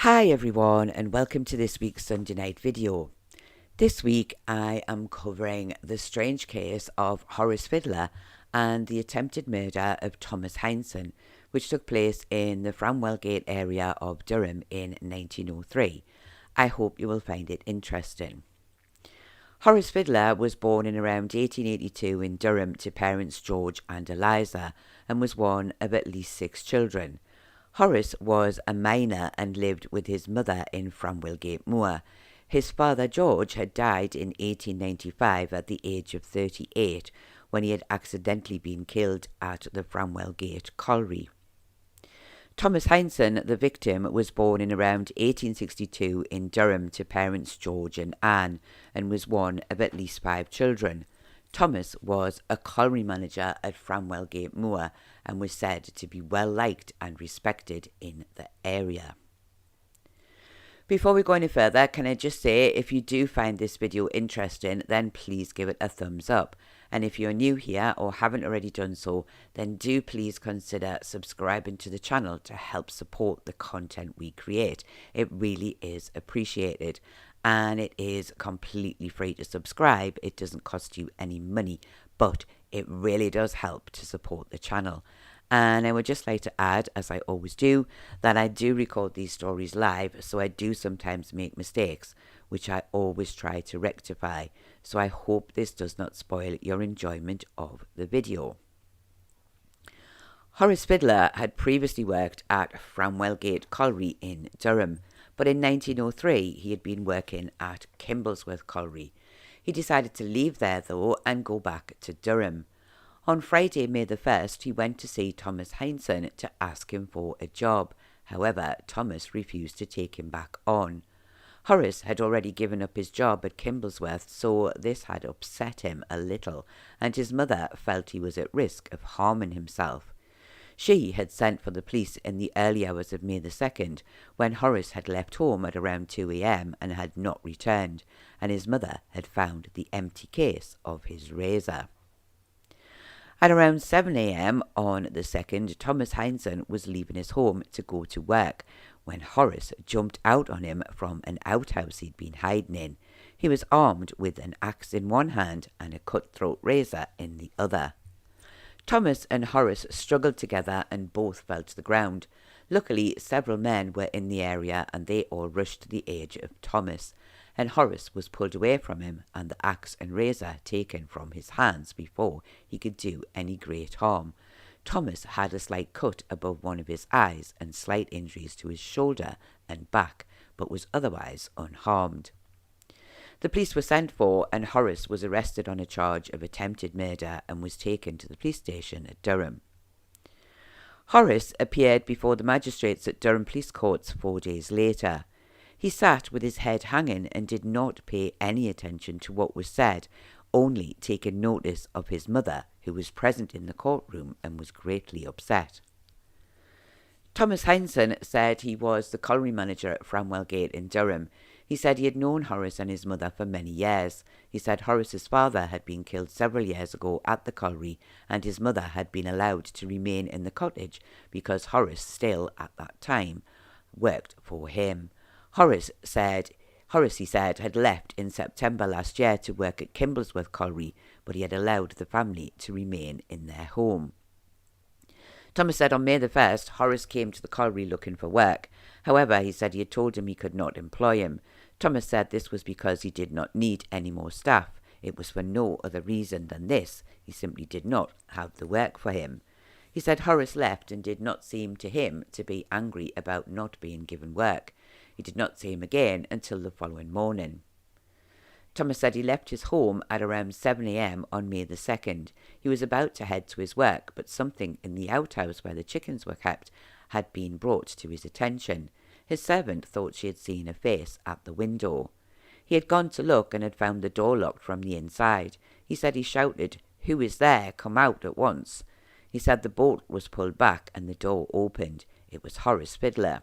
Hi everyone and welcome to this week's Sunday night video. This week I am covering the strange case of Horace Fidler and the attempted murder of Thomas Hindson, which took place in the Framwellgate area of Durham in 1903. I hope you will find it interesting. Horace Fidler was born in around 1882 in Durham to parents George and Eliza and was one of at least 6 children. Horace was a miner and lived with his mother in Framwellgate Moor. His father George had died in 1895 at the age of 38 when he had accidentally been killed at the Framwellgate colliery. Thomas Hindson, the victim, was born in around 1862 in Durham to parents George and Anne and was one of at least 5 children. Thomas was a colliery manager at Framwellgate Moor and was said to be well liked and respected in the area. Before we go any further, can I just say, if you do find this video interesting, then please give it a thumbs up. And if you're new here or haven't already done so, then do please consider subscribing to the channel to help support the content we create. It really is appreciated. And it is completely free to subscribe. It doesn't cost you any money, but it really does help to support the channel. And I would just like to add, as I always do, that I do record these stories live, so I do sometimes make mistakes, which I always try to rectify. So I hope this does not spoil your enjoyment of the video. Horace Fidler had previously worked at Framwellgate Colliery in Durham, but in 1903 he had been working at Kimblesworth Colliery. He decided to leave there though and go back to Durham. On Friday, May the 1st, he went to see Thomas Hindson to ask him for a job. However, Thomas refused to take him back on. Horace had already given up his job at Kimblesworth, so this had upset him a little, and his mother felt he was at risk of harming himself. She had sent for the police in the early hours of May the 2nd, when Horace had left home at around 2 a.m. and had not returned, and his mother had found the empty case of his razor. At around 7 a.m. on the 2nd, Thomas Hindson was leaving his home to go to work when Horace jumped out on him from an outhouse he'd been hiding in. He was armed with an axe in one hand and a cutthroat razor in the other. Thomas and Horace struggled together and both fell to the ground. Luckily, several men were in the area and they all rushed to the aid of Thomas, and Horace was pulled away from him and the axe and razor taken from his hands before he could do any great harm. Thomas had a slight cut above one of his eyes and slight injuries to his shoulder and back, but was otherwise unharmed. The police were sent for and Horace was arrested on a charge of attempted murder and was taken to the police station at Durham. Horace appeared before the magistrates at Durham Police Courts 4 days later. He sat with his head hanging and did not pay any attention to what was said, only taking notice of his mother, who was present in the courtroom and was greatly upset. Thomas Hindson said he was the colliery manager at Framwellgate in Durham. He said he had known Horace and his mother for many years. He said Horace's father had been killed several years ago at the colliery and his mother had been allowed to remain in the cottage because Horace still, at that time, worked for him. Horace, he said, had left in September last year to work at Kimblesworth Colliery, but he had allowed the family to remain in their home. Thomas said on May the 1st, Horace came to the colliery looking for work. However, he said he had told him he could not employ him. Thomas said this was because he did not need any more staff. It was for no other reason than this. He simply did not have the work for him. He said Horace left and did not seem to him to be angry about not being given work. He did not see him again until the following morning. Thomas said he left his home at around 7 a.m. on May the 2nd. He was about to head to his work, but something in the outhouse where the chickens were kept had been brought to his attention. His servant thought she had seen a face at the window. He had gone to look and had found the door locked from the inside. He said he shouted, "Who is there? Come out at once." He said the bolt was pulled back and the door opened. It was Horace Fidler.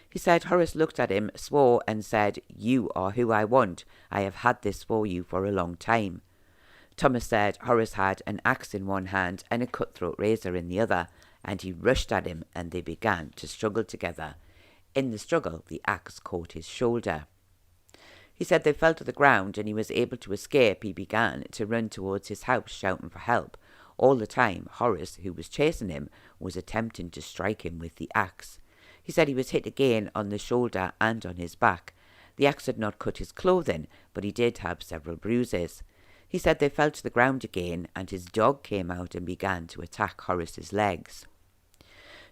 He said Horace looked at him, swore and said, "You are who I want. I have had this for you for a long time." Thomas said Horace had an axe in one hand and a cutthroat razor in the other, and he rushed at him and they began to struggle together. In the struggle, the axe caught his shoulder. He said they fell to the ground and he was able to escape. He began to run towards his house, shouting for help. All the time, Horace, who was chasing him, was attempting to strike him with the axe. He said he was hit again on the shoulder and on his back. The axe had not cut his clothing, but he did have several bruises. He said they fell to the ground again, and his dog came out and began to attack Horace's legs.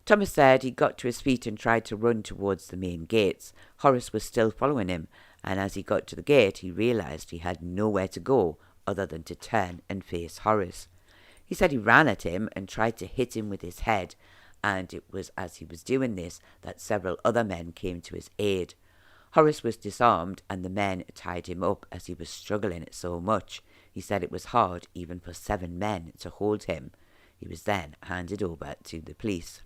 Thomas said he got to his feet and tried to run towards the main gates. Horace was still following him, and as he got to the gate, he realised he had nowhere to go other than to turn and face Horace. He said he ran at him and tried to hit him with his head, and it was as he was doing this that several other men came to his aid. Horace was disarmed, and the men tied him up as he was struggling so much. He said it was hard even for 7 men to hold him. He was then handed over to the police.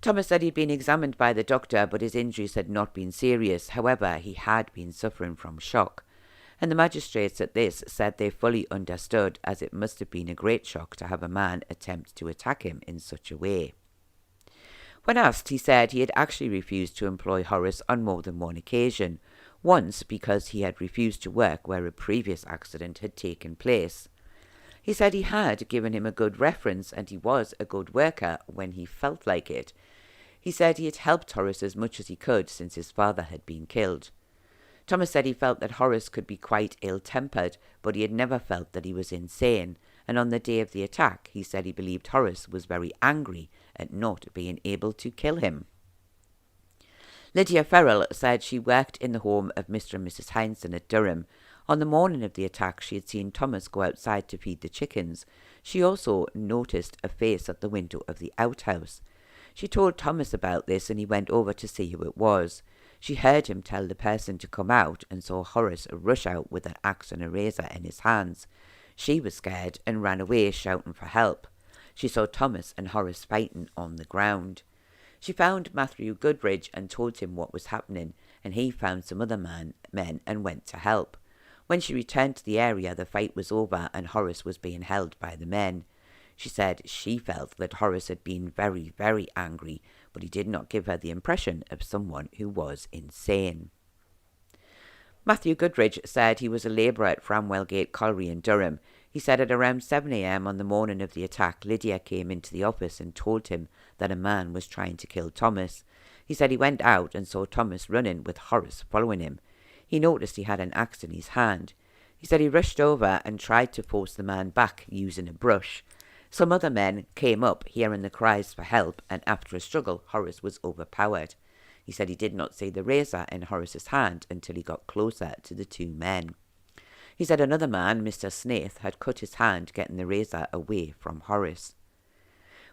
Thomas said he'd been examined by the doctor, but his injuries had not been serious. However, he had been suffering from shock. And the magistrates at this said they fully understood, as it must have been a great shock to have a man attempt to attack him in such a way. When asked, he said he had actually refused to employ Horace on more than one occasion. Once because he had refused to work where a previous accident had taken place. He said he had given him a good reference and he was a good worker when he felt like it. He said he had helped Horace as much as he could since his father had been killed. Thomas said he felt that Horace could be quite ill-tempered, but he had never felt that he was insane, and on the day of the attack he said he believed Horace was very angry at not being able to kill him. Lydia Ferrell said she worked in the home of Mr. and Mrs. Hindson at Durham. On the morning of the attack, she had seen Thomas go outside to feed the chickens. She also noticed a face at the window of the outhouse. She told Thomas about this and he went over to see who it was. She heard him tell the person to come out and saw Horace rush out with an axe and a razor in his hands. She was scared and ran away shouting for help. She saw Thomas and Horace fighting on the ground. She found Matthew Goodridge and told him what was happening, and he found some other men and went to help. When she returned to the area, the fight was over and Horace was being held by the men. She said she felt that Horace had been very, very angry, but he did not give her the impression of someone who was insane. Matthew Goodridge said he was a labourer at Framwell Gate Colliery in Durham. He said at around 7 a.m. on the morning of the attack, Lydia came into the office and told him that a man was trying to kill Thomas. He said he went out and saw Thomas running with Horace following him. He noticed he had an axe in his hand. He said he rushed over and tried to force the man back using a brush. Some other men came up, hearing the cries for help, and after a struggle, Horace was overpowered. He said he did not see the razor in Horace's hand until he got closer to the 2 men. He said another man, Mr. Snaith, had cut his hand getting the razor away from Horace.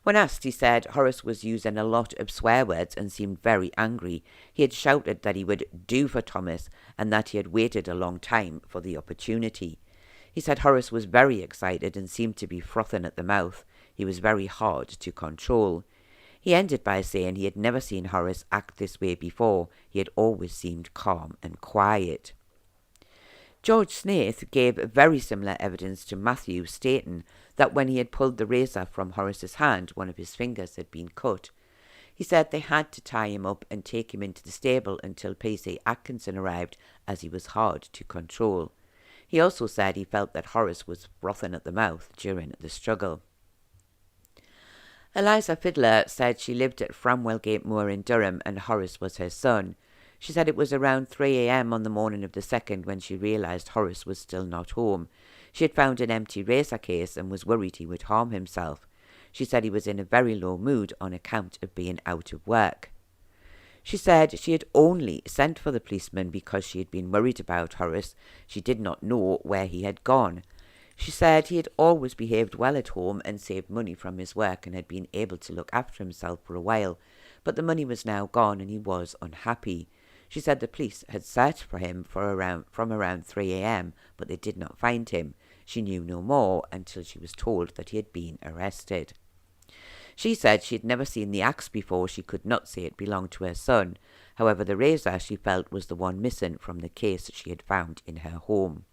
When asked, he said Horace was using a lot of swear words and seemed very angry. He had shouted that he would do for Thomas and that he had waited a long time for the opportunity. He said Horace was very excited and seemed to be frothing at the mouth. He was very hard to control. He ended by saying he had never seen Horace act this way before. He had always seemed calm and quiet. George Snaith gave very similar evidence to Matthew, stating that when he had pulled the razor from Horace's hand, one of his fingers had been cut. He said they had to tie him up and take him into the stable until P.C. Atkinson arrived, as he was hard to control. He also said he felt that Horace was frothing at the mouth during the struggle. Eliza Fidler said she lived at Framwell Gate Moor in Durham and Horace was her son. She said it was around 3 a.m. on the morning of the 2nd when she realised Horace was still not home. She had found an empty razor case and was worried he would harm himself. She said he was in a very low mood on account of being out of work. She said she had only sent for the policeman because she had been worried about Horace. She did not know where he had gone. She said he had always behaved well at home and saved money from his work and had been able to look after himself for a while, but the money was now gone and he was unhappy. She said the police had searched for him from around 3 a.m, but they did not find him. She knew no more until she was told that he had been arrested. She said she had never seen the axe before. She could not say it belonged to her son. However, the razor she felt was the one missing from the case she had found in her home.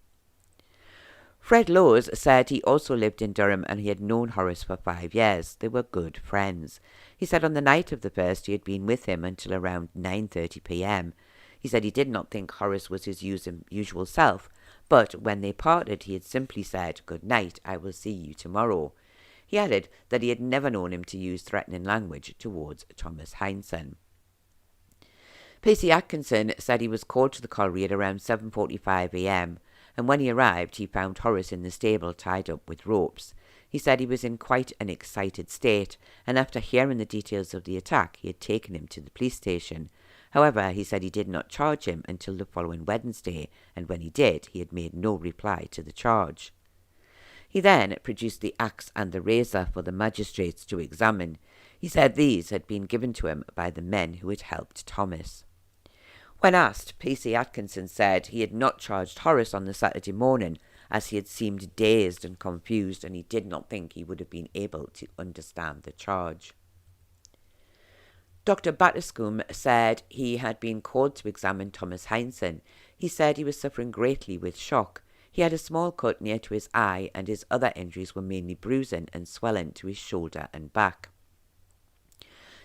Fred Lowes said he also lived in Durham and he had known Horace for 5 years. They were good friends. He said on the night of the first he had been with him until around 9:30 p.m. He said he did not think Horace was his usual self, but when they parted he had simply said, "Good night, I will see you tomorrow." He added that he had never known him to use threatening language towards Thomas Hindson. P.C. Atkinson said he was called to the colliery at around 7:45 a.m. and when he arrived he found Horace in the stable tied up with ropes. He said he was in quite an excited state, and after hearing the details of the attack he had taken him to the police station. However, he said he did not charge him until the following Wednesday, and when he did, he had made no reply to the charge. He then produced the axe and the razor for the magistrates to examine. He said these had been given to him by the men who had helped Thomas. When asked, P.C. Atkinson said he had not charged Horace on the Saturday morning, as he had seemed dazed and confused, and he did not think he would have been able to understand the charge. Dr. Batterscombe said he had been called to examine Thomas Hindson. He said he was suffering greatly with shock. He had a small cut near to his eye, and his other injuries were mainly bruising and swelling to his shoulder and back.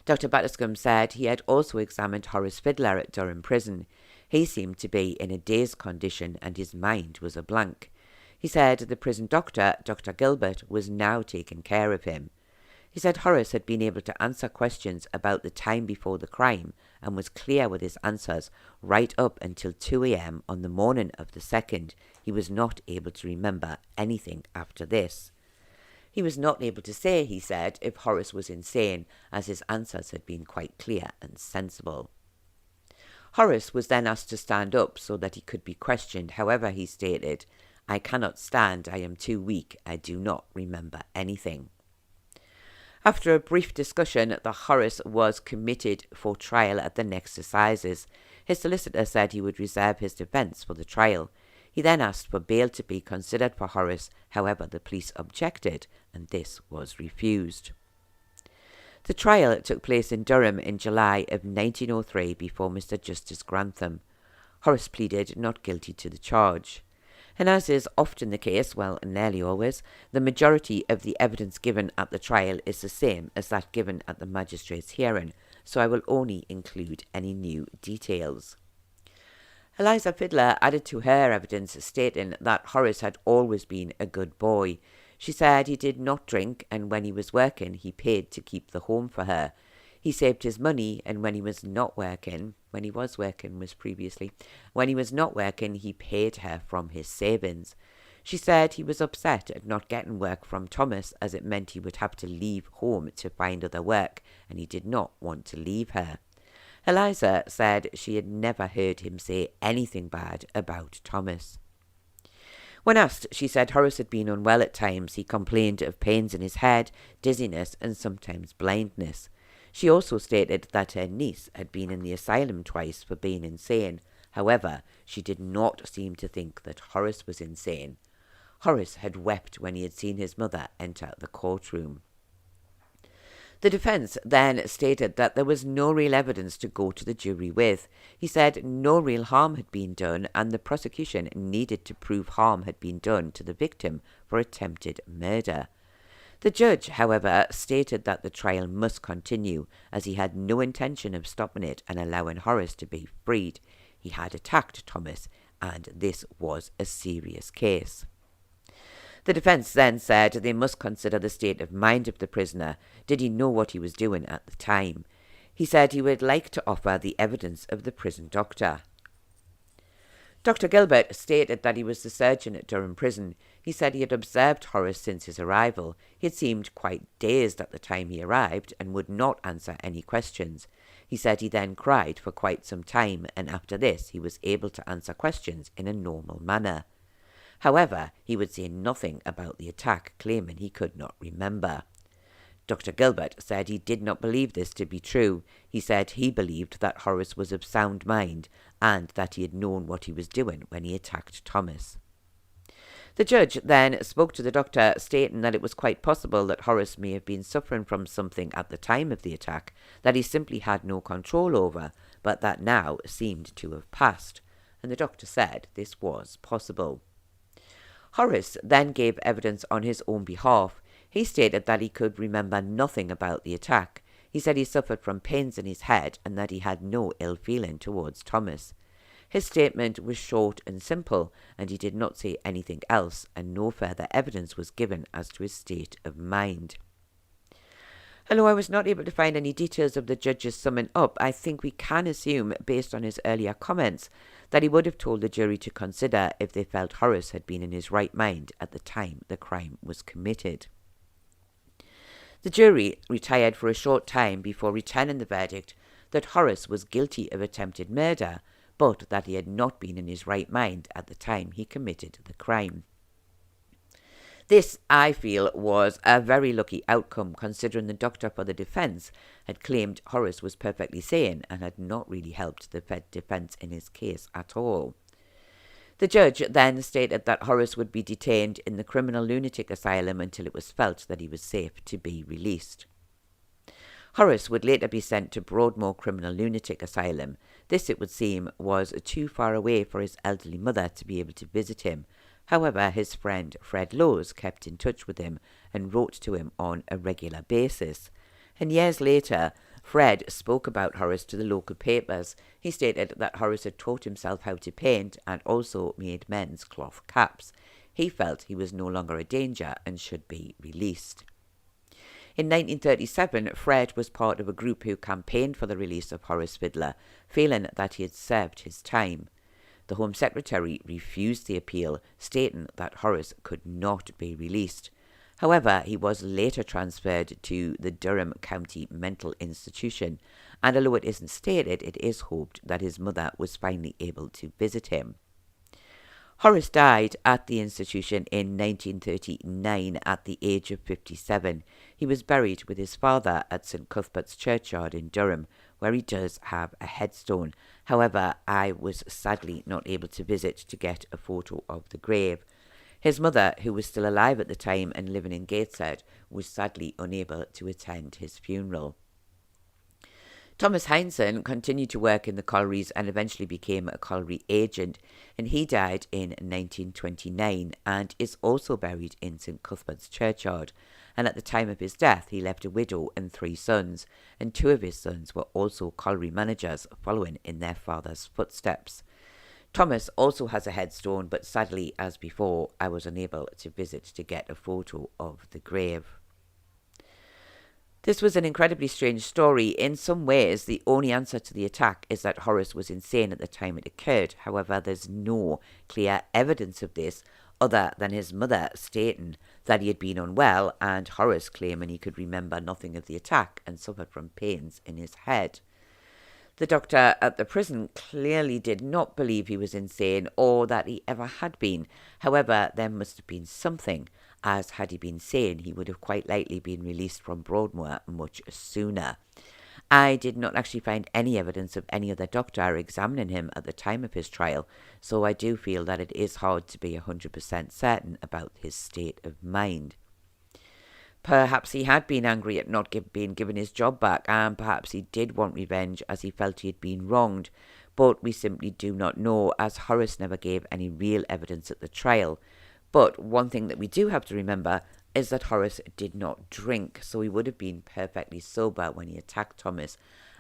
Dr. Batterscombe said he had also examined Horace Fidler at Durham prison. He seemed to be in a dazed condition and his mind was a blank. He said the prison doctor, Dr. Gilbert, was now taking care of him. He said Horace had been able to answer questions about the time before the crime and was clear with his answers right up until 2 a.m. on the morning of the 2nd. He was not able to remember anything after this. He was not able to say, he said, if Horace was insane, as his answers had been quite clear and sensible. Horace was then asked to stand up so that he could be questioned. However, he stated, "I cannot stand, I am too weak, I do not remember anything." After a brief discussion, the Horace was committed for trial at the next assizes. His solicitor said he would reserve his defence for the trial. He then asked for bail to be considered for Horace. However, the police objected, and this was refused. The trial took place in Durham in July of 1903 before Mr. Justice Grantham. Horace pleaded not guilty to the charge. And as is often the case, well, nearly always, the majority of the evidence given at the trial is the same as that given at the magistrate's hearing, so I will only include any new details. Eliza Fidler added to her evidence, stating that Horace had always been a good boy. She said he did not drink, and when he was working, he paid to keep the home for her. He saved his money, and when he was not working, he paid her from his savings. She said he was upset at not getting work from Thomas, as it meant he would have to leave home to find other work, and he did not want to leave her. Eliza said she had never heard him say anything bad about Thomas. When asked, she said Horace had been unwell at times. He complained of pains in his head, dizziness, and sometimes blindness. She also stated that her niece had been in the asylum twice for being insane. However, she did not seem to think that Horace was insane. Horace had wept when he had seen his mother enter the courtroom. The defence then stated that there was no real evidence to go to the jury with. He said no real harm had been done and the prosecution needed to prove harm had been done to the victim for attempted murder. The judge, however, stated that the trial must continue as he had no intention of stopping it and allowing Horace to be freed. He had attacked Thomas and this was a serious case. The defence then said they must consider the state of mind of the prisoner. Did he know what he was doing at the time? He said he would like to offer the evidence of the prison doctor. Dr. Gilbert stated that he was the surgeon at Durham prison. He said he had observed Horace since his arrival. He had seemed quite dazed at the time he arrived and would not answer any questions. He said he then cried for quite some time, and after this he was able to answer questions in a normal manner. However, he would say nothing about the attack, claiming he could not remember. Dr. Gilbert said he did not believe this to be true. He said he believed that Horace was of sound mind and that he had known what he was doing when he attacked Thomas. The judge then spoke to the doctor, stating that it was quite possible that Horace may have been suffering from something at the time of the attack that he simply had no control over, but that now seemed to have passed, and the doctor said this was possible. Horace then gave evidence on his own behalf. He stated that he could remember nothing about the attack. He said he suffered from pains in his head and that he had no ill feeling towards Thomas. His statement was short and simple, and he did not say anything else, and no further evidence was given as to his state of mind. Although I was not able to find any details of the judge's summing up, I think we can assume, based on his earlier comments, that he would have told the jury to consider if they felt Horace had been in his right mind at the time the crime was committed. The jury retired for a short time before returning the verdict that Horace was guilty of attempted murder, but that he had not been in his right mind at the time he committed the crime. This, I feel, was a very lucky outcome, considering the doctor for the defence had claimed Horace was perfectly sane and had not really helped the defence in his case at all. The judge then stated that Horace would be detained in the criminal lunatic asylum until it was felt that he was safe to be released. Horace would later be sent to Broadmoor Criminal Lunatic Asylum. This, it would seem, was too far away for his elderly mother to be able to visit him. However, his friend Fred Lowes kept in touch with him and wrote to him on a regular basis. And years later, Fred spoke about Horace to the local papers. He stated that Horace had taught himself how to paint and also made men's cloth caps. He felt he was no longer a danger and should be released. In 1937, Fred was part of a group who campaigned for the release of Horace Fidler, feeling that he had served his time. The Home Secretary refused the appeal, stating that Horace could not be released. However, he was later transferred to the Durham County Mental Institution, and although it isn't stated, it is hoped that his mother was finally able to visit him. Horace died at the institution in 1939 at the age of 57. He was buried with his father at St Cuthbert's Churchyard in Durham, where he does have a headstone. However, I was sadly not able to visit to get a photo of the grave. His mother, who was still alive at the time and living in Gateshead, was sadly unable to attend his funeral. Thomas Hindson continued to work in the collieries and eventually became a colliery agent, and he died in 1929 and is also buried in St Cuthbert's Churchyard. And at the time of his death, he left a widow and 3 sons, and 2 of his sons were also colliery managers, following in their father's footsteps. Thomas also has a headstone, but sadly, as before, I was unable to visit to get a photo of the grave. This was an incredibly strange story. In some ways, the only answer to the attack is that Horace was insane at the time it occurred. However, there's no clear evidence of this other than his mother stating that he had been unwell and Horace claiming he could remember nothing of the attack and suffered from pains in his head. The doctor at the prison clearly did not believe he was insane or that he ever had been. However, there must have been something, as had he been sane, he would have quite likely been released from Broadmoor much sooner. I did not actually find any evidence of any other doctor examining him at the time of his trial, so I do feel that it is hard to be 100% certain about his state of mind. Perhaps he had been angry at not being given his job back, and perhaps he did want revenge as he felt he had been wronged, but we simply do not know, as Horace never gave any real evidence at the trial. But one thing that we do have to remember is that Horace did not drink, so he would have been perfectly sober when he attacked Thomas,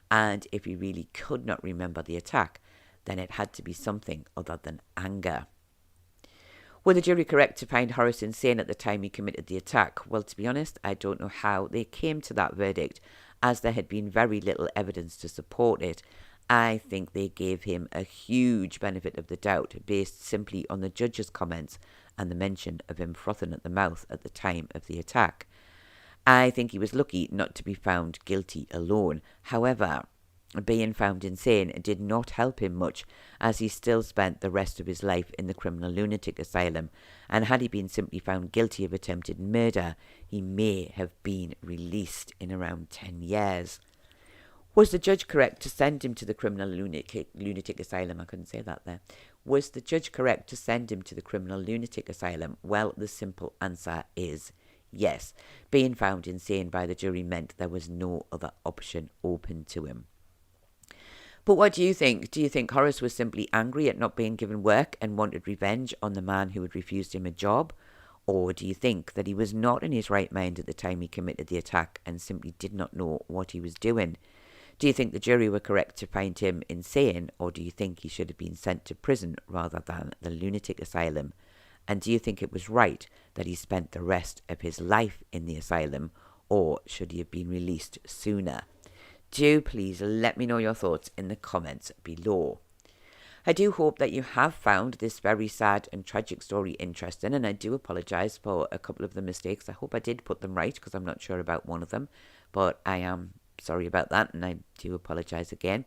and if he really could not remember the attack, then it had to be something other than anger. Were the jury correct to find Horace insane at the time he committed the attack? Well, to be honest, I don't know how they came to that verdict, as there had been very little evidence to support it. I think they gave him a huge benefit of the doubt based simply on the judge's comments and the mention of him frothing at the mouth at the time of the attack. I think he was lucky not to be found guilty alone. However, being found insane did not help him much, as he still spent the rest of his life in the criminal lunatic asylum, and had he been simply found guilty of attempted murder, he may have been released in around 10 years. Was the judge correct to send him to the criminal lunatic asylum? I couldn't say that there. Was the judge correct to send him to the criminal lunatic asylum? Well, the simple answer is yes. Being found insane by the jury meant there was no other option open to him. But what do you think? Do you think Horace was simply angry at not being given work and wanted revenge on the man who had refused him a job? Or do you think that he was not in his right mind at the time he committed the attack and simply did not know what he was doing? Do you think the jury were correct to find him insane, or do you think he should have been sent to prison rather than the lunatic asylum? And do you think it was right that he spent the rest of his life in the asylum, or should he have been released sooner? Do please let me know your thoughts in the comments below. I do hope that you have found this very sad and tragic story interesting, and I do apologise for a couple of the mistakes. I hope I did put them right, because I'm not sure about one of them, but I am sorry about that, and I do apologise again.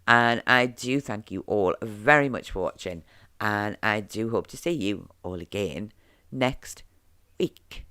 And I do thank you all very much for watching, and I do hope to see you all again next week.